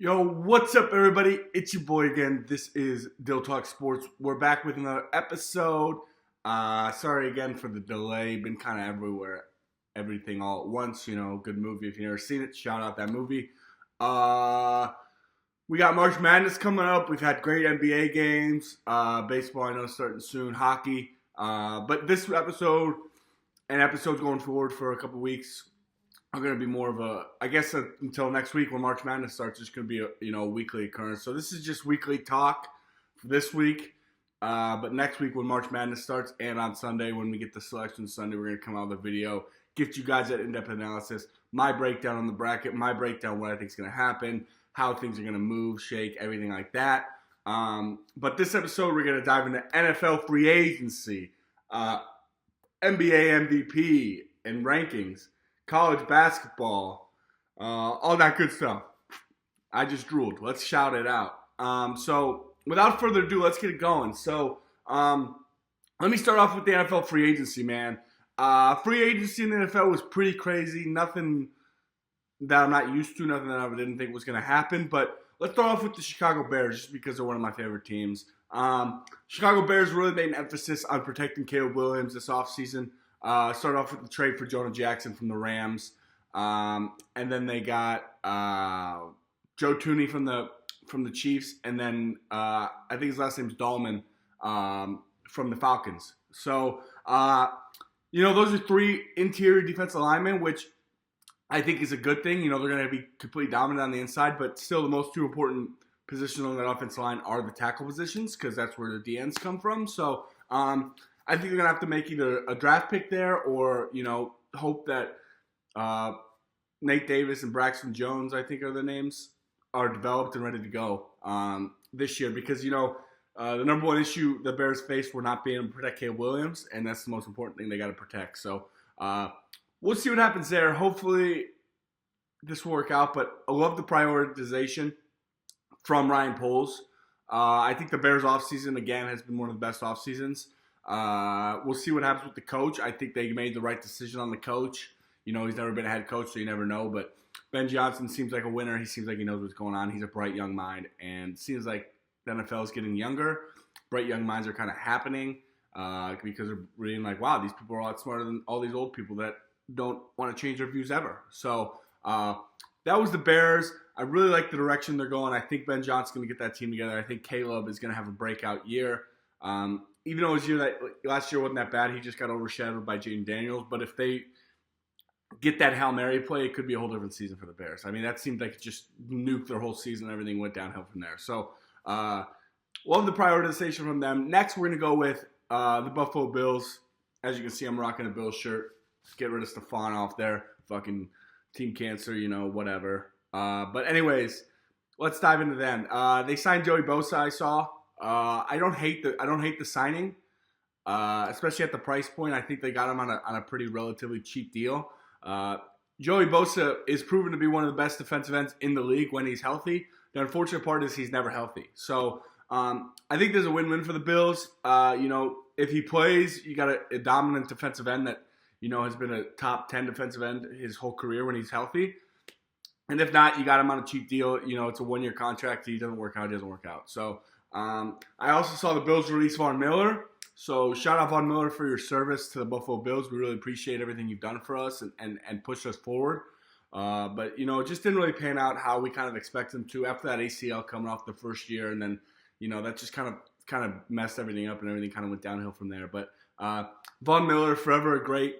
Yo, what's up, everybody? It's your boy again. This is Dyl Talks Sports. We're back with another episode. Sorry again for the delay. Been kind of everywhere, everything all at once. Good movie. If you've never seen it, shout out that movie. We got March Madness coming up. We've had great NBA games. Baseball, I know, starting soon. Hockey. But this episode and episodes going forward for a couple weeks are going to be more of until next week when March Madness starts, it's going to be a weekly occurrence. So this is just weekly talk for this week. But next week when March Madness starts and on Sunday when we get the selection Sunday, we're going to come out with a video, give you guys that in-depth analysis, my breakdown on the bracket, my breakdown what I think is going to happen, how things are going to move, shake, everything like that. But this episode, we're going to dive into NFL free agency, NBA MVP and rankings, college basketball, all that good stuff. I just drooled. Let's shout it out. So without further ado, let's get it going. So let me start off with the NFL free agency, man. Free agency in the NFL was pretty crazy. Nothing that I'm not used to, nothing that I didn't think was going to happen. But let's start off with the Chicago Bears just because they're one of my favorite teams. Chicago Bears really made an emphasis on protecting Caleb Williams this offseason. Started off with the trade for Jonah Jackson from the Rams, and then they got Joe Tooney from the Chiefs, and then I think his last name's Dahlman from the Falcons. So those are three interior defensive linemen, which I think is a good thing. They're going to be completely dominant on the inside, but still the most two important positions on that offensive line are the tackle positions because that's where the DNs come from. So I think they're going to have to make either a draft pick there or, hope that Nate Davis and Braxton Jones, I think are the names, are developed and ready to go this year because, the number one issue the Bears faced were not being able to protect Caleb Williams, and that's the most important thing they got to protect. So we'll see what happens there. Hopefully this will work out, but I love the prioritization from Ryan Poles. I think the Bears offseason, again, has been one of the best offseasons. We'll see what happens with the coach. I think they made the right decision on the coach. He's never been a head coach, so you never know. But Ben Johnson seems like a winner. He seems like he knows what's going on. He's a bright young mind, and it seems like the NFL is getting younger. Bright young minds are kind of happening because they're reading like, wow, these people are a lot smarter than all these old people that don't want to change their views ever. So that was the Bears. I really like the direction they're going. I think Ben Johnson's going to get that team together. I think Caleb is going to have a breakout year. Even though last year wasn't that bad, he just got overshadowed by Jaden Daniels. But if they get that Hail Mary play, it could be a whole different season for the Bears. I mean, that seemed like it just nuked their whole season. Everything went downhill from there. So, love the prioritization from them. Next, we're going to go with the Buffalo Bills. As you can see, I'm rocking a Bills shirt. Get rid of Stephon off there. Fucking team cancer, whatever. But anyways, let's dive into them. They signed Joey Bosa, I saw. I don't hate the signing, especially at the price point. I think they got him on a pretty relatively cheap deal. Joey Bosa is proven to be one of the best defensive ends in the league when he's healthy. The unfortunate part is he's never healthy. So I think there's a win-win for the Bills. If he plays, you got a dominant defensive end that has been a top 10 defensive end his whole career when he's healthy. And if not, you got him on a cheap deal. It's a one-year contract. He doesn't work out. He doesn't work out. So I also saw the Bills release Von Miller. So shout out Von Miller for your service to the Buffalo Bills. We really appreciate everything you've done for us and pushed us forward. But, it just didn't really pan out how we kind of expected him to after that ACL coming off the first year. And then, that just kind of messed everything up and everything kind of went downhill from there. But Von Miller, forever a great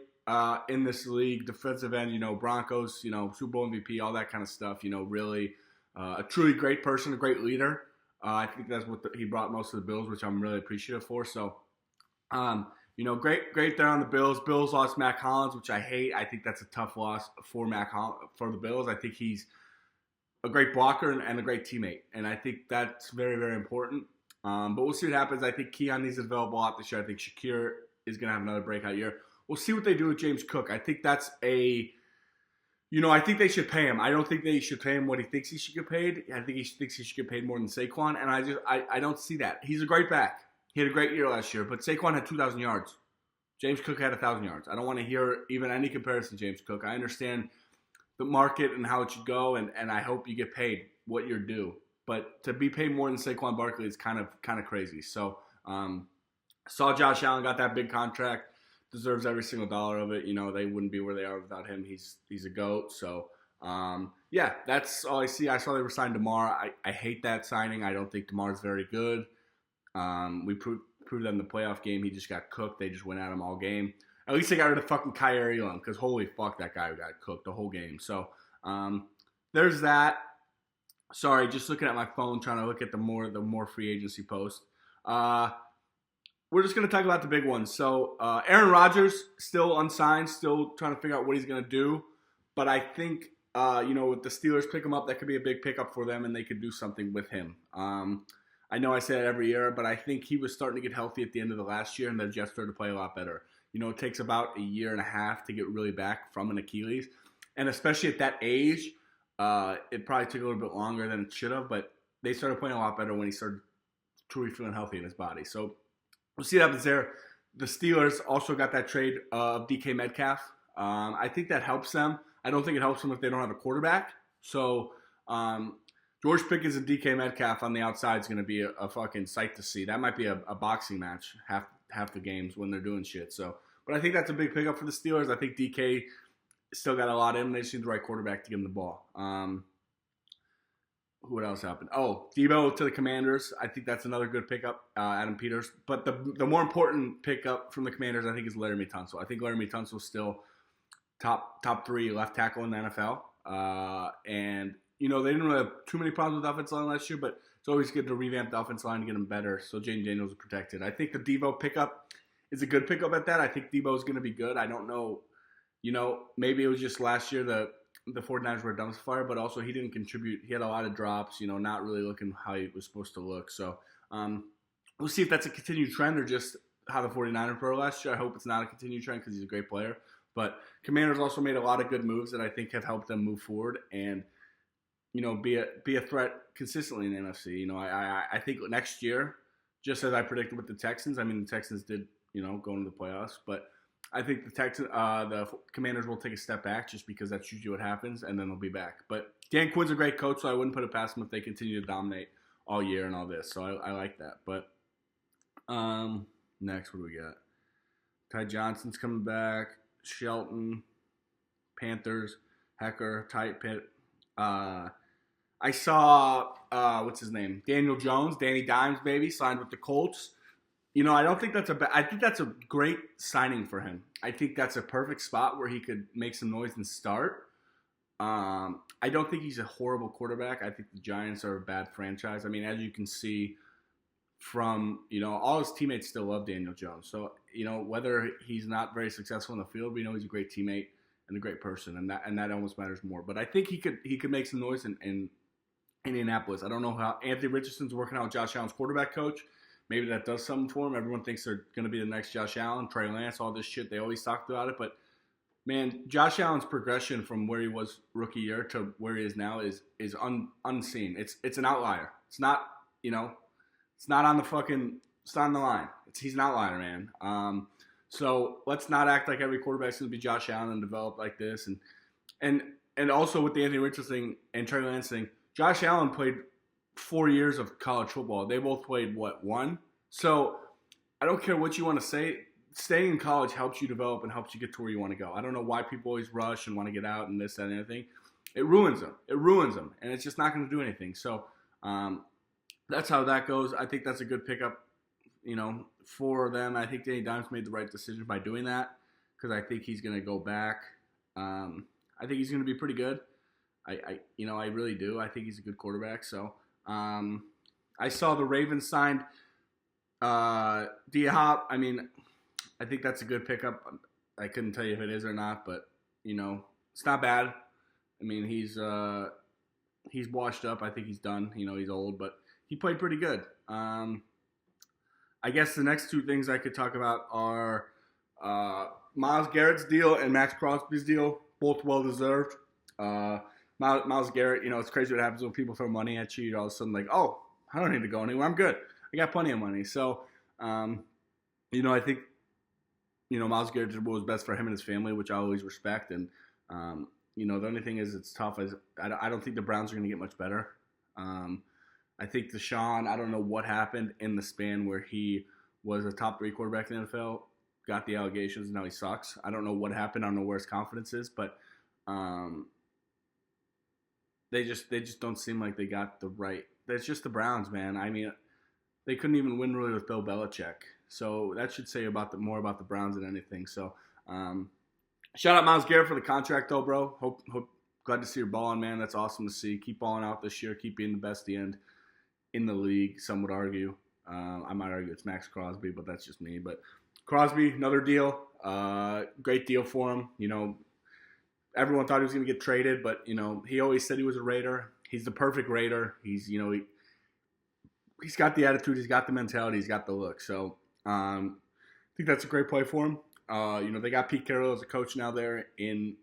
in this league, defensive end, Broncos, Super Bowl MVP, all that kind of stuff, really a truly great person, a great leader. I think that's what he brought most of the Bills, which I'm really appreciative for. So, great there on the Bills. Bills lost Mac Hollins, which I hate. I think that's a tough loss for for the Bills. I think he's a great blocker and a great teammate, and I think that's very, very important. But we'll see what happens. I think Keon needs to develop a lot this year. I think Shakir is going to have another breakout year. We'll see what they do with James Cook. I think that's I think they should pay him. I don't think they should pay him what he thinks he should get paid. I think he thinks he should get paid more than Saquon, and I don't see that. He's a great back. He had a great year last year, but Saquon had 2,000 yards. James Cook had 1,000 yards. I don't want to hear even any comparison to James Cook. I understand the market and how it should go, and I hope you get paid. what you're due. But to be paid more than Saquon Barkley is kind of crazy. So saw Josh Allen got that big contract, deserves every single dollar of it. They wouldn't be where they are without him. He's a GOAT. So yeah, that's all I see. I saw they were signed DeMar. I hate that signing. I don't think DeMar's very good. We proved that in the playoff game. He just got cooked. They just went at him all game. At least they got rid of fucking Kyrie Elam, because holy fuck, that guy got cooked the whole game. So there's that. Sorry, just looking at my phone, trying to look at the more free agency posts. We're just going to talk about the big ones. So Aaron Rodgers, still unsigned, still trying to figure out what he's going to do. But I think, with the Steelers pick him up, that could be a big pickup for them, and they could do something with him. I know I say it every year, but I think he was starting to get healthy at the end of the last year, and the Jets started to play a lot better. It takes about a year and a half to get really back from an Achilles. And especially at that age, it probably took a little bit longer than it should have, but they started playing a lot better when he started truly feeling healthy in his body. So we'll see what happens there. The Steelers also got that trade of DK Metcalf. I think that helps them. I don't think it helps them if they don't have a quarterback. So George Pickens and DK Metcalf on the outside is going to be a fucking sight to see. That might be a boxing match half the games when they're doing shit. So, but I think that's a big pickup for the Steelers. I think DK still got a lot in him. They just need the right quarterback to give him the ball. What else happened? Oh, Debo to the Commanders. I think that's another good pickup, Adam Peters. But the more important pickup from the Commanders, I think, is Laramie Tunsil. I think Laramie Tunsil is still top 3 left tackle in the NFL. And, they didn't really have too many problems with the offensive line last year, but it's always good to revamp the offensive line to get them better so Jaden Daniels is protected. I think the Debo pickup is a good pickup at that. I think Debo is going to be good. I don't know. Maybe it was just last year the 49ers were a dumpster fire, but also he didn't contribute. He had a lot of drops, not really looking how he was supposed to look. So we'll see if that's a continued trend or just how the 49ers were last year. I hope it's not a continued trend because he's a great player. But Commanders also made a lot of good moves that I think have helped them move forward and, be a threat consistently in the NFC. I think next year, just as I predicted with the Texans, the Texans did, go into the playoffs, but I think the Commanders will take a step back just because that's usually what happens, and then they'll be back. But Dan Quinn's a great coach, so I wouldn't put it past him if they continue to dominate all year and all this. So I like that. But next, what do we got? Ty Johnson's coming back. Shelton, Panthers, Hecker, Tight Pit. I saw, what's his name? Daniel Jones, Danny Dimes, baby, signed with the Colts. I don't think I think that's a great signing for him. I think that's a perfect spot where he could make some noise and start. I don't think he's a horrible quarterback. I think the Giants are a bad franchise. As you can see from, all his teammates still love Daniel Jones. So, whether he's not very successful in the field, we know he's a great teammate and a great person, and that almost matters more. But I think he could make some noise in Indianapolis. I don't know how Anthony Richardson's working out with Josh Allen's quarterback coach. Maybe that does something for him. Everyone thinks they're going to be the next Josh Allen, Trey Lance, all this shit. They always talked about it. But, man, Josh Allen's progression from where he was rookie year to where he is now is unseen. It's an outlier. It's not, it's not on the fucking – it's not on the line. He's an outlier, man. So let's not act like every quarterback's going to be Josh Allen and develop like this. And also with the Anthony Richardson and Trey Lance thing, Josh Allen played 4 years of college football. They both played, 1? So I don't care what you want to say. Staying in college helps you develop and helps you get to where you want to go. I don't know why people always rush and want to get out and this, that, and everything. It ruins them. And it's just not going to do anything. So that's how that goes. I think that's a good pickup, for them. I think Danny Dimes made the right decision by doing that because I think he's going to go back. I think he's going to be pretty good. I really do. I think he's a good quarterback. So I saw the Ravens signed D-Hop. I think that's a good pickup. I couldn't tell you if it is or not, but it's not bad. He's washed up. I think he's done. He's old, but he played pretty good. I guess the next 2 things I could talk about are Myles Garrett's deal and Max Crosby's deal, both well deserved. Myles Garrett, it's crazy what happens when people throw money at you. You're all of a sudden like, oh, I don't need to go anywhere. I'm good. I got plenty of money. So, I think, Myles Garrett did what was best for him and his family, which I always respect. And, the only thing is it's tough. I don't think the Browns are going to get much better. I think Deshaun, I don't know what happened in the span where he was a top 3 quarterback in the NFL, got the allegations, and now he sucks. I don't know what happened. I don't know where his confidence is, but they just don't seem like they got the right. That's just the Browns, man. I mean, they couldn't even win really with Bill Belichick. So that should say more about the Browns than anything. So shout out Myles Garrett for the contract, though, bro. Hope glad to see your balling, man. That's awesome to see. Keep balling out this year. Keep being the best end in the league. Some would argue. I might argue it's Max Crosby, but that's just me. But Crosby, another deal. Great deal for him. You know, everyone thought he was going to get traded, but, you know, he always said he was a Raider. He's the perfect Raider. He's, you know, he's got the attitude. He's got the mentality. He's got the look. So I think that's a great play for him. You know, they got Pete Carroll as a coach now there in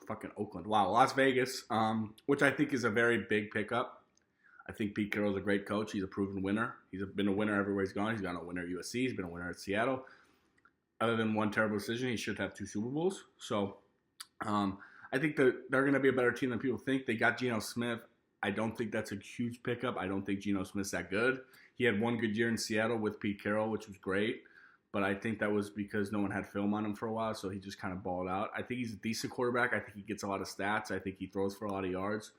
fucking Oakland. Wow, Las Vegas, which I think is a very big pickup. I think Pete Carroll's a great coach. He's a proven winner. He's been a winner everywhere he's gone. He's been a winner at USC. He's been a winner at Seattle. Other than one terrible decision, he should have 2 Super Bowls. So I think that they're going to be a better team than people think. They got Geno Smith. I don't think that's a huge pickup. I don't think Geno Smith's that good. He had one good year in Seattle with Pete Carroll, which was great. But I think that was because no one had film on him for a while, so he just kind of balled out. I think he's a decent quarterback. I think he gets a lot of stats. I think he throws for a lot of yards.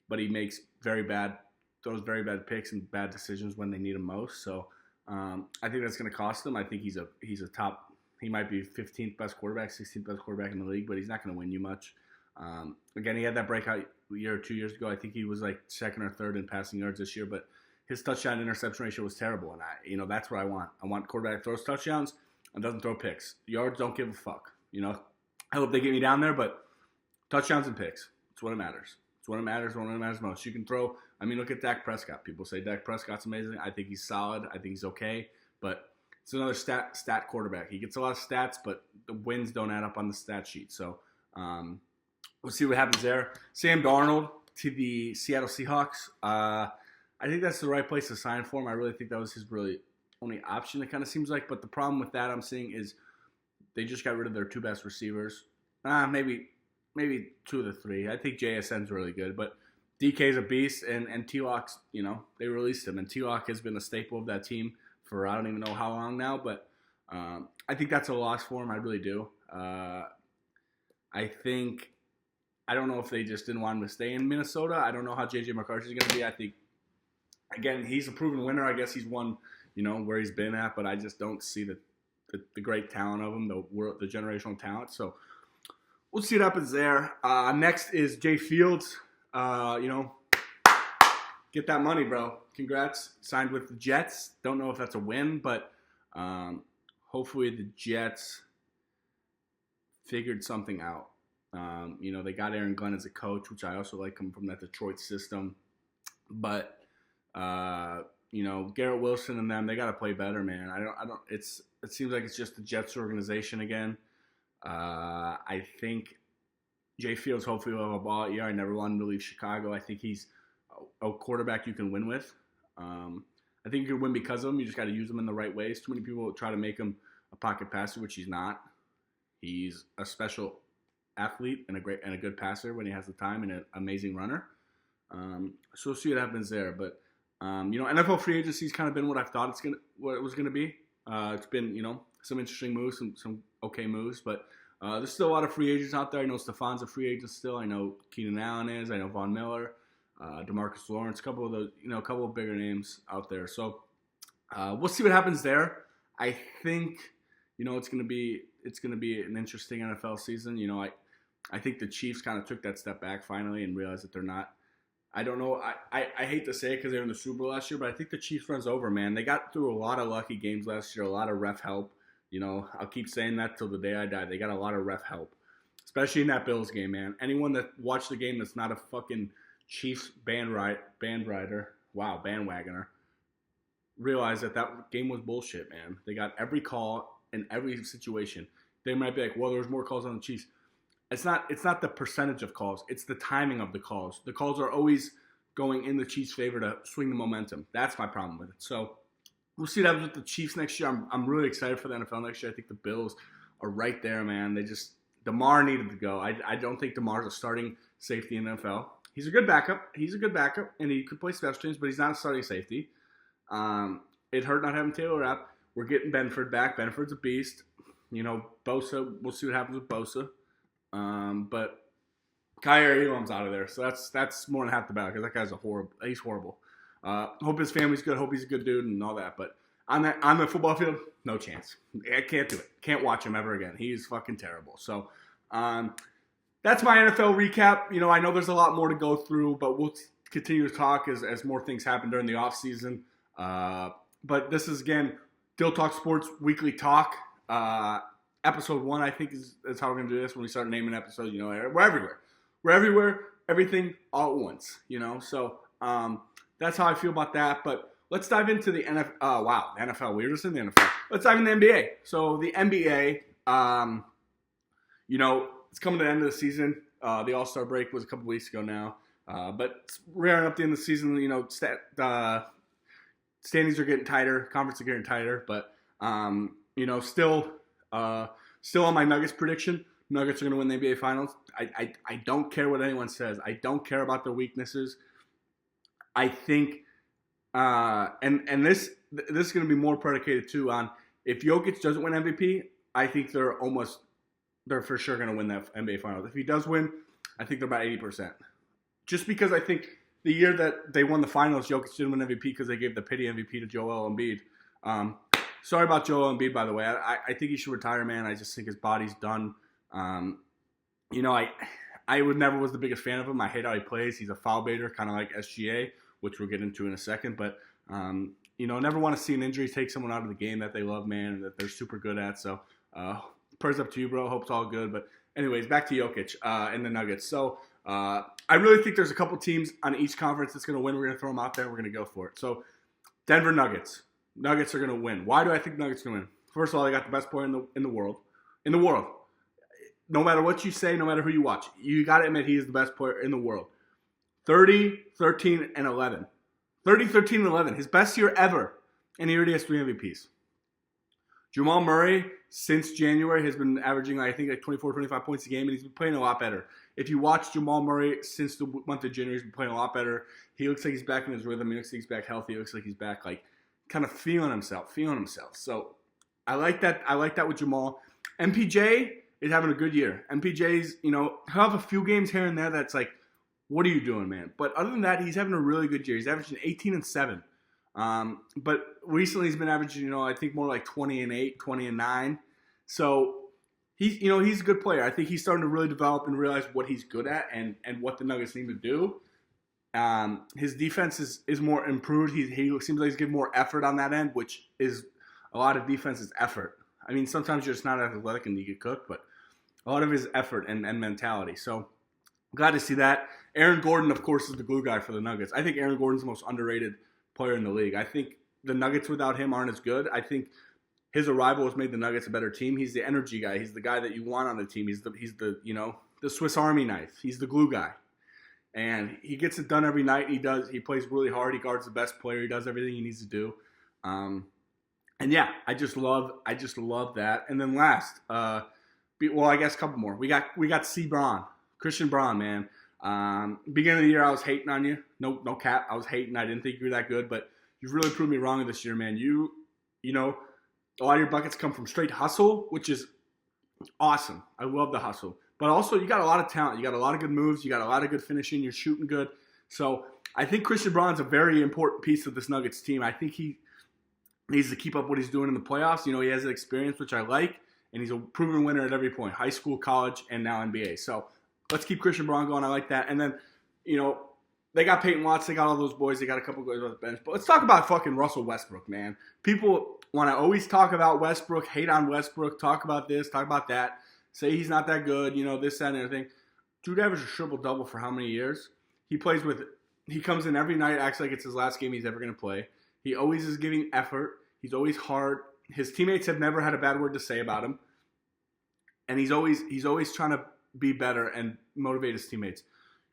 But he makes throws very bad picks and bad decisions when they need him most. So I think that's going to cost him. I think he's a top. He might be 15th best quarterback, 16th best quarterback in the league, but he's not going to win you much. Again, he had that breakout year or 2 years ago. I think he was like second or third in passing yards this year, but his touchdown interception ratio was terrible, and that's what I want. I want a quarterback that throws touchdowns and doesn't throw picks. Yards don't give a fuck. You know, I hope they get me down there, but touchdowns and picks. It's what it matters. It's what it matters. What it matters most. You can throw. I mean, look at Dak Prescott. People say Dak Prescott's amazing. I think he's solid. I think he's okay, but it's another stat quarterback. He gets a lot of stats, but the wins don't add up on the stat sheet. So we'll see what happens there. Sam Darnold to the Seattle Seahawks. I think that's the right place to sign for him. I really think that was his really only option, it kind of seems like. But the problem with that I'm seeing is they just got rid of their 2 best receivers. Maybe 2 of the 3. I think JSN's really good. But DK's a beast, and T-Lock's, you know, they released him. And T-Lock has been a staple of that team for I don't even know how long now. But I think that's a loss for him. I really do. I don't know if they just didn't want him to stay in Minnesota. I don't know how J.J. McCarthy's going to be. I think, again, he's a proven winner. I guess he's won, you know, where he's been at, but I just don't see the great talent of him, the generational talent. So we'll see what happens there. Next is Jay Fields. You know, get that money, bro. Congrats. Signed with the Jets. Don't know if that's a win, but hopefully the Jets figured something out. You know, they got Aaron Glenn as a coach, which I also like him from that Detroit system. But you know, Garrett Wilson and them, they got to play better, man. It seems like it's just the Jets organization again. I think Jay Fields hopefully will have a ball year. I never wanted him to leave Chicago. I think he's a quarterback you can win with. I think you can win because of him. You just got to use him in the right ways. Too many people try to make him a pocket passer, which he's not. He's a special athlete and a good passer when he has the time, and an amazing runner. So we'll see what happens there. But you know, NFL free agency's kind of been what I thought what it was gonna be. It's been, you know, some interesting moves, some okay moves, but there's still a lot of free agents out there. I know Stefon's a free agent still. I know Keenan Allen is. I know Von Miller, DeMarcus Lawrence, a couple of those, you know, a couple of bigger names out there. So we'll see what happens there. I think, you know, it's gonna be an interesting NFL season. You know, I think the Chiefs kind of took that step back finally and realized that they're not. I don't know. I hate to say it because they were in the Super Bowl last year, but I think the Chiefs runs over, man. They got through a lot of lucky games last year, a lot of ref help. You know, I'll keep saying that till the day I die. They got a lot of ref help, especially in that Bills game, man. Anyone that watched the game that's not a fucking Chiefs bandwagoner, realize that game was bullshit, man. They got every call in every situation. They might be like, well, there's more calls on the Chiefs. It's not the percentage of calls. It's the timing of the calls. The calls are always going in the Chiefs' favor to swing the momentum. That's my problem with it. So we'll see what happens with the Chiefs next year. I'm really excited for the NFL next year. I think the Bills are right there, man. DeMar needed to go. I don't think DeMar's a starting safety in the NFL. He's a good backup. And he could play special teams, but he's not a starting safety. It hurt not having Taylor Rapp. We're getting Benford back. Benford's a beast. Bosa, we'll see what happens with Bosa. But Kyer Elam's out of there, so that's more than half the battle because that guy's he's horrible. Hope his family's good. Hope he's a good dude and all that. But on the football field, no chance. I can't do it. Can't watch him ever again. He's fucking terrible. So that's my NFL recap. I know there's a lot more to go through, but we'll continue to talk as more things happen during the offseason. But this is, again, Dyl Talks Sports Weekly Talk. Episode 1, I think, is how we're going to do this when we start naming episodes. We're everywhere. We're everywhere, everything all at once, So that's how I feel about that. But let's dive into the NFL. Wow, the NFL. We were just in the NFL. Let's dive into the NBA. So the NBA, it's coming to the end of the season. The All-Star break was a couple weeks ago now. But we're up to the end of the season. Standings are getting tighter. Conferences are getting tighter. But, still on my Nuggets prediction. Nuggets are going to win the NBA Finals. I don't care what anyone says. I don't care about their weaknesses. I think, and this is going to be more predicated too on if Jokic doesn't win MVP. I think they're for sure going to win that NBA Finals. If he does win, I think they're about 80%. Just because I think the year that they won the Finals, Jokic didn't win MVP because they gave the pity MVP to Joel Embiid. Sorry about Joel Embiid, by the way. I think he should retire, man. I just think his body's done. I never was the biggest fan of him. I hate how he plays. He's a foul baiter, kind of like SGA, which we'll get into in a second. But, never want to see an injury take someone out of the game that they love, man, and that they're super good at. So, prayers up to you, bro. Hope it's all good. But anyways, back to Jokic and the Nuggets. So, I really think there's a couple teams on each conference that's going to win. We're going to throw them out there. We're going to go for it. So, Denver Nuggets. Nuggets are going to win. Why do I think Nuggets are going to win? First of all, they got the best player in the world. In the world. No matter what you say, no matter who you watch, you got to admit he is the best player in the world. 30, 13, and 11. 30, 13, and 11. His best year ever. And he already has 3 MVPs. Jamal Murray, since January, has been averaging, I think, 24, 25 points a game, and he's been playing a lot better. If you watch Jamal Murray since the month of January, he's been playing a lot better. He looks like he's back in his rhythm. He looks like he's back healthy. He looks like he's back, kind of feeling himself. So I like that. I like that with Jamal. MPJ is having a good year. MPJ's, he'll have a few games here and there that's like, what are you doing, man? But other than that, he's having a really good year. He's averaging 18 and 7. But recently he's been averaging, I think more like 20 and 8, 20 and 9. So he's a good player. I think he's starting to really develop and realize what he's good at and what the Nuggets need to do. His defense is more improved. He seems like he's giving more effort on that end, which is a lot of defense is effort. I mean, sometimes you're just not athletic and you get cooked, but a lot of his effort and mentality. So glad to see that. Aaron Gordon, of course, is the glue guy for the Nuggets. I think Aaron Gordon's the most underrated player in the league. I think the Nuggets without him aren't as good. I think his arrival has made the Nuggets a better team. He's the energy guy. He's the guy that you want on the team. He's the Swiss Army knife. He's the glue guy. And he gets it done every night. He plays really hard. He guards the best player. He does everything he needs to do. And yeah, I just love that. And then last, I guess a couple more. We got C. Braun, Christian Braun, man. Beginning of the year, I was hating on you. No cap. I was hating. I didn't think you were that good, but you've really proved me wrong this year, man. You know, a lot of your buckets come from straight hustle, which is awesome. I love the hustle. But also, you got a lot of talent. You got a lot of good moves. You got a lot of good finishing. You're shooting good. So I think Christian Braun's a very important piece of this Nuggets team. I think he needs to keep up what he's doing in the playoffs. He has the experience, which I like, and he's a proven winner at every point, high school, college, and now NBA. So let's keep Christian Braun going. I like that. And then, they got Peyton Watts. They got all those boys. They got a couple guys on the bench. But let's talk about fucking Russell Westbrook, man. People want to always talk about Westbrook, hate on Westbrook, talk about this, talk about that, say he's not that good, this, that, and everything. Dude averaged a triple-double for how many years? He comes in every night, acts like it's his last game he's ever going to play. He always is giving effort. He's always hard. His teammates have never had a bad word to say about him. And he's always trying to be better and motivate his teammates.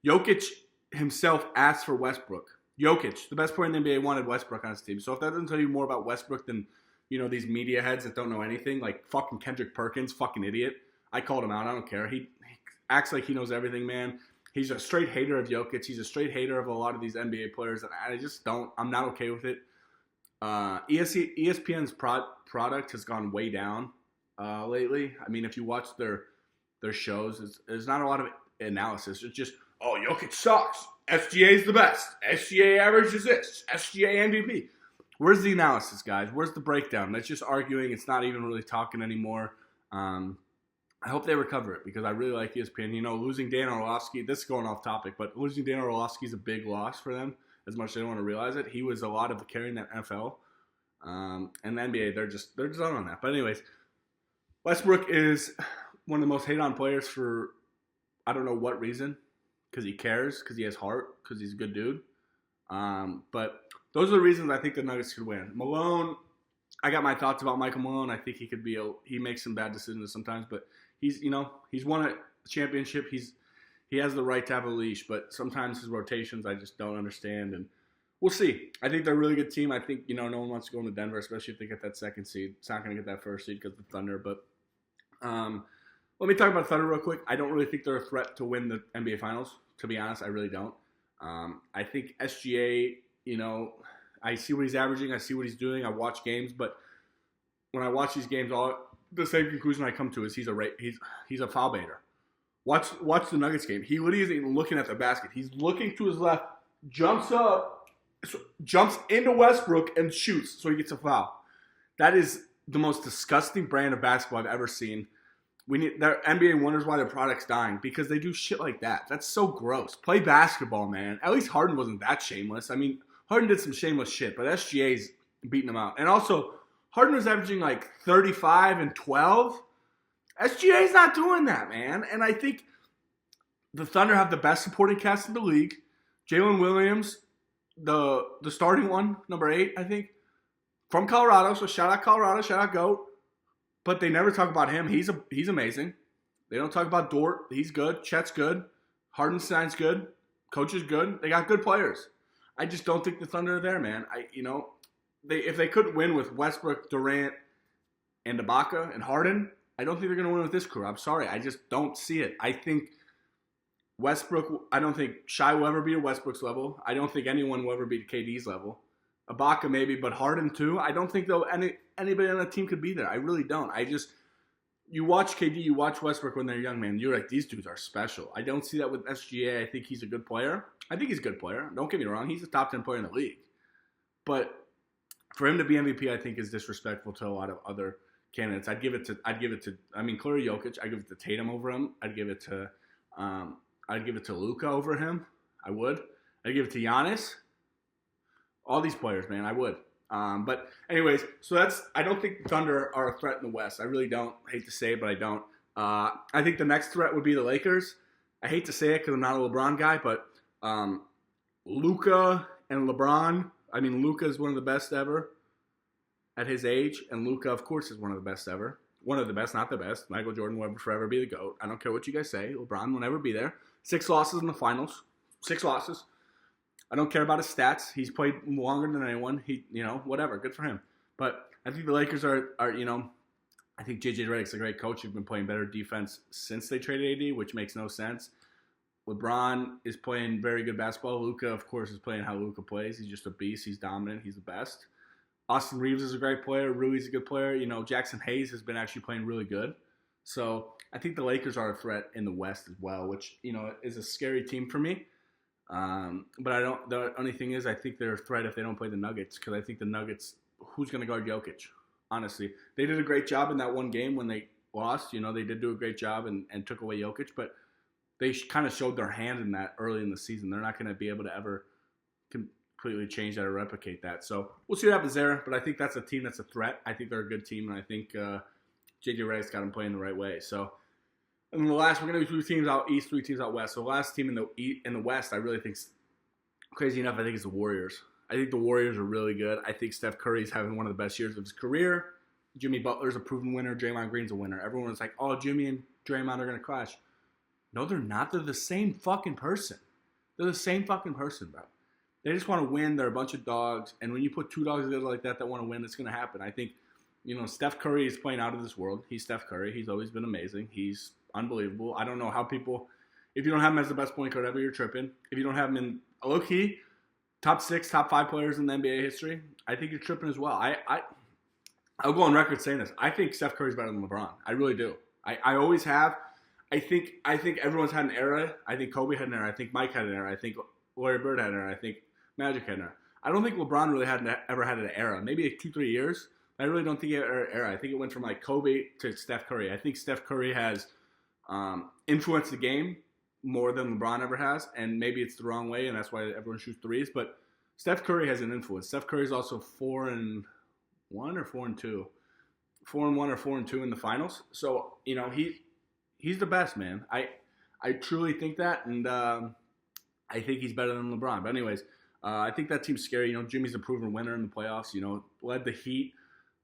Jokic himself asked for Westbrook. Jokic, the best player in the NBA, wanted Westbrook on his team. So if that doesn't tell you more about Westbrook than, these media heads that don't know anything, like fucking Kendrick Perkins, fucking idiot. I called him out. I don't care. He acts like he knows everything, man. He's a straight hater of Jokic. He's a straight hater of a lot of these NBA players, and I just don't. I'm not okay with it. ESPN's product has gone way down lately. I mean, if you watch their shows, there's not a lot of analysis. It's just, oh, Jokic sucks. SGA is the best. SGA average is this. SGA MVP. Where's the analysis, guys? Where's the breakdown? That's just arguing. It's not even really talking anymore. I hope they recover it because I really like ESPN. You know, losing Dan Orlovsky, this is going off topic, but losing Dan Orlovsky is a big loss for them as much as they don't want to realize it. He was a lot of carrying that NFL. And the NBA, they're just done on that. But anyways, Westbrook is one of the most hated-on players for I don't know what reason, because he cares, because he has heart, because he's a good dude. But those are the reasons I think the Nuggets could win. Malone, I got my thoughts about Michael Malone. I think he makes some bad decisions sometimes, but he's won a championship. He has the right to have a leash, but sometimes his rotations I just don't understand, and we'll see. I think they're a really good team. I think, no one wants to go into Denver, especially if they get that second seed. It's not going to get that first seed because of the Thunder, but let me talk about Thunder real quick. I don't really think they're a threat to win the NBA Finals, to be honest. I really don't. I think SGA, I see what he's averaging. I see what he's doing. I watch games, but when I watch these games, the same conclusion I come to is he's a foul baiter. Watch the Nuggets game. He literally isn't even looking at the basket. He's looking to his left, jumps up, jumps into Westbrook, and shoots so he gets a foul. That is the most disgusting brand of basketball I've ever seen. Their NBA wonders why their product's dying because they do shit like that. That's so gross. Play basketball, man. At least Harden wasn't that shameless. I mean, Harden did some shameless shit, but SGA's beating him out. And also, Harden was averaging like 35 and 12. SGA's not doing that, man. And I think the Thunder have the best supporting cast in the league. Jalen Williams, the starting one, number 8, I think, from Colorado. So shout out Colorado, shout out GOAT. But they never talk about him. He's amazing. They don't talk about Dort. He's good. Chet's good. Hardenstein's good. Coach is good. They got good players. I just don't think the Thunder are there, man. If they couldn't win with Westbrook, Durant, and Ibaka and Harden, I don't think they're going to win with this crew. I'm sorry. I just don't see it. I think I don't think Shai will ever be at Westbrook's level. I don't think anyone will ever be at KD's level. Ibaka maybe, but Harden too. I don't think anybody on the team could be there. I really don't. You watch KD, you watch Westbrook when they're young, man. You're like, these dudes are special. I don't see that with SGA. I think he's a good player. I think he's a good player. Don't get me wrong. He's a top 10 player in the league. But for him to be MVP, I think is disrespectful to a lot of other candidates. I'd give it to clearly Jokic. I'd give it to Tatum over him. I'd give it to Luka over him. I would. I'd give it to Giannis. All these players, man, I would. But anyways, I don't think Thunder are a threat in the West. I really don't. I hate to say it, but I don't. I think the next threat would be the Lakers. I hate to say it because I'm not a LeBron guy, but Luka and LeBron. I mean, Luka is one of the best ever at his age, and Luka, of course, is one of the best ever. One of the best, not the best. Michael Jordan will forever be the GOAT. I don't care what you guys say. LeBron will never be there. 6 losses in the finals. 6 losses. I don't care about his stats. He's played longer than anyone. Whatever. Good for him. But I think the Lakers are I think JJ Redick's a great coach. He's been playing better defense since they traded AD, which makes no sense. LeBron is playing very good basketball. Luka, of course, is playing how Luka plays. He's just a beast. He's dominant. He's the best. Austin Reeves is a great player. Rui's a good player. Jackson Hayes has been actually playing really good. So I think the Lakers are a threat in the West as well, which, is a scary team for me. But the only thing is I think they're a threat if they don't play the Nuggets because I think the Nuggets, who's going to guard Jokic? Honestly, they did a great job in that one game when they lost. They did do a great job and took away Jokic, but they kind of showed their hand in that early in the season. They're not going to be able to ever completely change that or replicate that. So we'll see what happens there, but I think that's a team that's a threat. I think they're a good team, and I think JJ Redick's got them playing the right way. So, and then the last, we're going to do 3 teams out East, 3 teams out West. So the last team in the West, I really think, crazy enough, I think it's the Warriors. I think the Warriors are really good. I think Steph Curry's having one of the best years of his career. Jimmy Butler's a proven winner. Draymond Green's a winner. Everyone was like, oh, Jimmy and Draymond are going to clash. No, they're not. They're the same fucking person. They're the same fucking person, bro. They just want to win. They're a bunch of dogs. And when you put 2 dogs together like that want to win, it's going to happen. I think, Steph Curry is playing out of this world. He's Steph Curry. He's always been amazing. He's unbelievable. I don't know how people If you don't have him as the best point guard ever, you're tripping. If you don't have him in low key top 6, top 5 players in the NBA history, I think you're tripping as well. I'll go on record saying this. I think Steph Curry's better than LeBron. I really do. I always have. I think everyone's had an era. I think Kobe had an era. I think Mike had an era. I think Larry Bird had an era. I think Magic had an era. I don't think LeBron really ever had an era. Maybe 2-3 years. I really don't think he had an era. I think it went from like Kobe to Steph Curry. I think Steph Curry has influenced the game more than LeBron ever has, and maybe it's the wrong way, and that's why everyone shoots threes. But Steph Curry has an influence. Steph Curry is also 4-1 or 4-2, 4-1 or 4-2 in the finals. So he's the best, man. I truly think that, and I think he's better than LeBron. But anyways, I think that team's scary. Jimmy's a proven winner in the playoffs. Led the Heat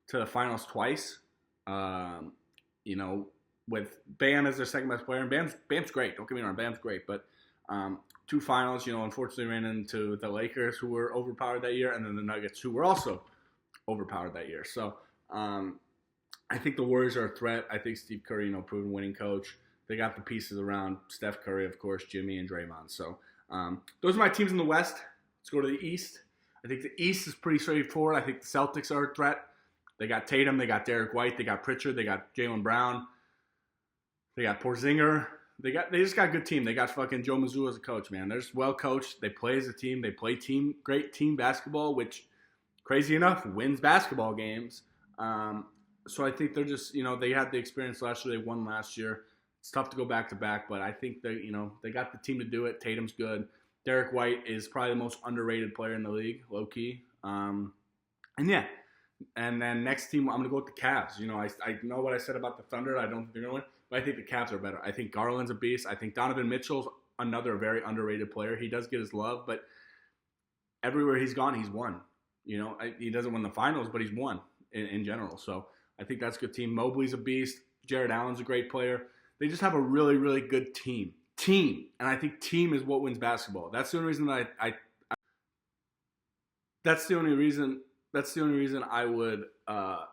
to the finals twice. With Bam as their second best player, and Bam's great. Don't get me wrong, Bam's great. But 2 finals, unfortunately ran into the Lakers, who were overpowered that year, and then the Nuggets, who were also overpowered that year. So I think the Warriors are a threat. I think Steve Curry, proven winning coach. They got the pieces around Steph Curry, of course, Jimmy, and Draymond. So those are my teams in the West. Let's go to the East. I think the East is pretty straightforward. I think the Celtics are a threat. They got Tatum. They got Derek White. They got Pritchard. They got Jaylen Brown. They got Porzinger. They just got a good team. They got fucking Joe Mazzulla as a coach, man. They're just well coached. They play as a team. They play great team basketball, which, crazy enough, wins basketball games. So I think they're just, they had the experience last year. They won last year. It's tough to go back to back, but I think they got the team to do it. Tatum's good. Derek White is probably the most underrated player in the league, low key. And then next team, I'm gonna go with the Cavs. I know what I said about the Thunder. I don't think they're gonna win, but I think the Cavs are better. I think Garland's a beast. I think Donovan Mitchell's another very underrated player. He does get his love, but everywhere he's gone, he's won. He doesn't win the finals, but he's won in general. So I think that's a good team. Mobley's a beast. Jared Allen's a great player. They just have a really, really good team. And I think team is what wins basketball. That's the only reason that that's the only reason I would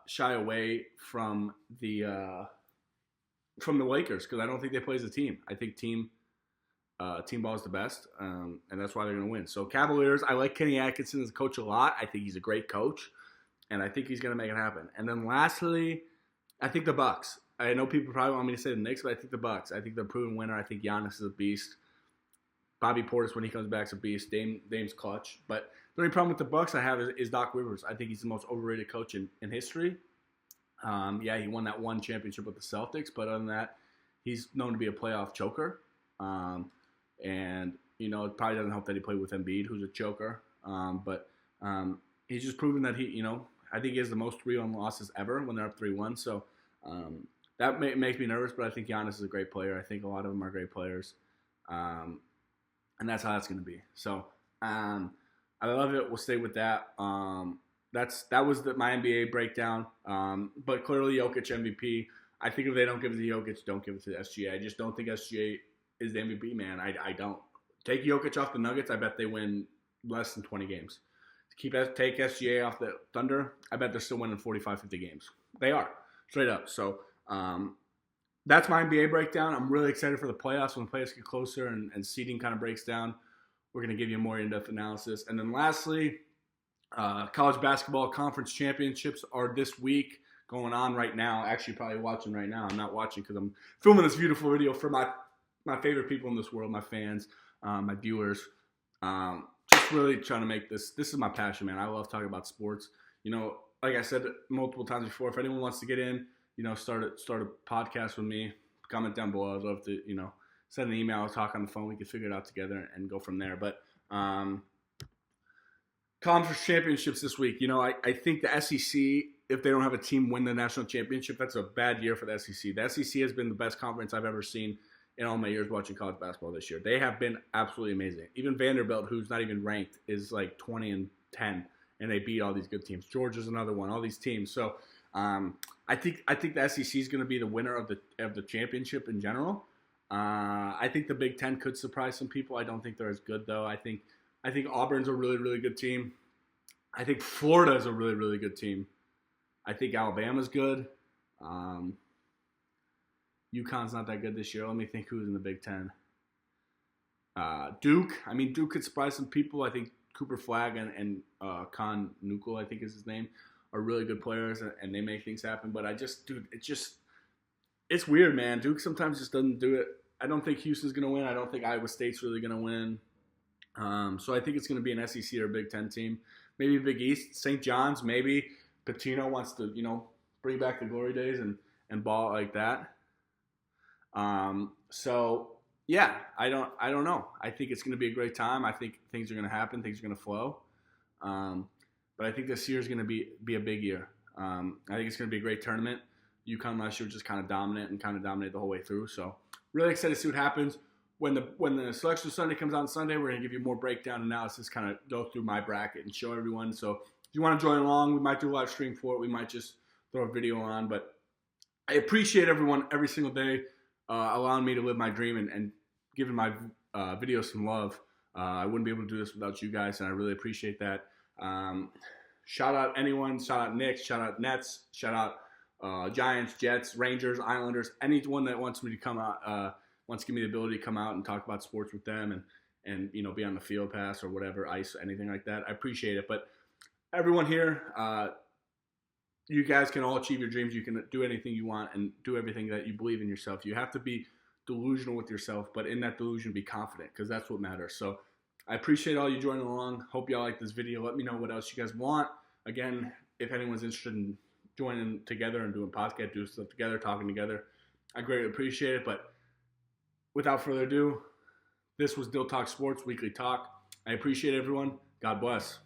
shy away from the Lakers, because I don't think they play as a team. I think team ball is the best, and that's why they're going to win. So Cavaliers, I like Kenny Atkinson as a coach a lot. I think he's a great coach, and I think he's going to make it happen. And then lastly, I think the Bucks. I know people probably want me to say the Knicks, but I think the Bucks. I think they're a proven winner. I think Giannis is a beast. Bobby Portis, when he comes back, is a beast. Dame's clutch. But the only problem with the Bucks I have is Doc Rivers. I think he's the most overrated coach in history. He won that one championship with the Celtics, but other than that, he's known to be a playoff choker. It probably doesn't help that he played with Embiid, who's a choker. He's just proven that I think he has the most 3-1 losses ever when they're up 3-1. So that makes me nervous, but I think Giannis is a great player. I think a lot of them are great players. And that's how that's going to be. So I love it. We'll stay with that. That was my NBA breakdown. But clearly Jokic MVP. I think if they don't give it to Jokic, don't give it to the SGA. I just don't think SGA is the MVP, man. I don't. Take Jokic off the Nuggets, I bet they win less than 20 games. Take SGA off the Thunder, I bet they're still winning 45, 50 games. They are, straight up. So that's my NBA breakdown. I'm really excited for the playoffs when the playoffs get closer and seeding kind of breaks down. We're going to give you a more in-depth analysis. And then lastly, college basketball conference championships are this week going on right now. Actually, probably watching right now. I'm not watching because I'm filming this beautiful video for my favorite people in this world, my fans, my viewers. Just really trying to make this is my passion, man. I love talking about sports. Like I said multiple times before, if anyone wants to get in, start a podcast with me, comment down below. I'd love to, send an email or talk on the phone. We can figure it out together and go from there. But conference championships this week. I think the SEC, if they don't have a team win the national championship, that's a bad year for the SEC. The SEC has been the best conference I've ever seen in all my years watching college basketball this year. They have been absolutely amazing. Even Vanderbilt, who's not even ranked, is like 20-10, and they beat all these good teams. Georgia's another one. All these teams. So I think the SEC is going to be the winner of the championship in general. I think the Big Ten could surprise some people. I don't think they're as good though. I think Auburn's a really, really good team. I think Florida is a really, really good team. I think Alabama's good. UConn's not that good this year. Let me think who's in the Big Ten. Duke. I mean, Duke could surprise some people. I think Cooper Flagg and Con Nukel, I think is his name, are really good players, and they make things happen. But it's weird, man. Duke sometimes just doesn't do it. I don't think Houston's going to win. I don't think Iowa State's really going to win. So I think it's going to be an SEC or Big Ten team. Maybe Big East, St. John's, maybe. Pitino wants to, bring back the glory days and ball like that. So yeah, I don't know. I think it's going to be a great time. I think things are going to happen. Things are going to flow. But I think this year is going to be a big year. I think it's going to be a great tournament. UConn last year was just kind of dominant and kind of dominated the whole way through. So really excited to see what happens. When the Selection Sunday comes out on Sunday, we're going to give you more breakdown analysis, kind of go through my bracket and show everyone. So if you want to join along, we might do a live stream for it. We might just throw a video on. But I appreciate everyone every single day allowing me to live my dream and giving my videos some love. I wouldn't be able to do this without you guys, and I really appreciate that. Shout out anyone. Shout out Knicks. Shout out Nets. Shout out Giants, Jets, Rangers, Islanders. Anyone that wants me to come out, wants to give me the ability to come out and talk about sports with them and be on the field pass or whatever, ice, anything like that. I appreciate it. But everyone here, you guys can all achieve your dreams. You can do anything you want and do everything that you believe in yourself. You have to be delusional with yourself, but in that delusion, be confident, because that's what matters. So I appreciate all you joining along. Hope y'all like this video. Let me know what else you guys want. Again, if anyone's interested in joining together and doing podcast, doing stuff together, talking together, I greatly appreciate it. But without further ado, this was Dyl Talks Sports Weekly Talk. I appreciate everyone. God bless.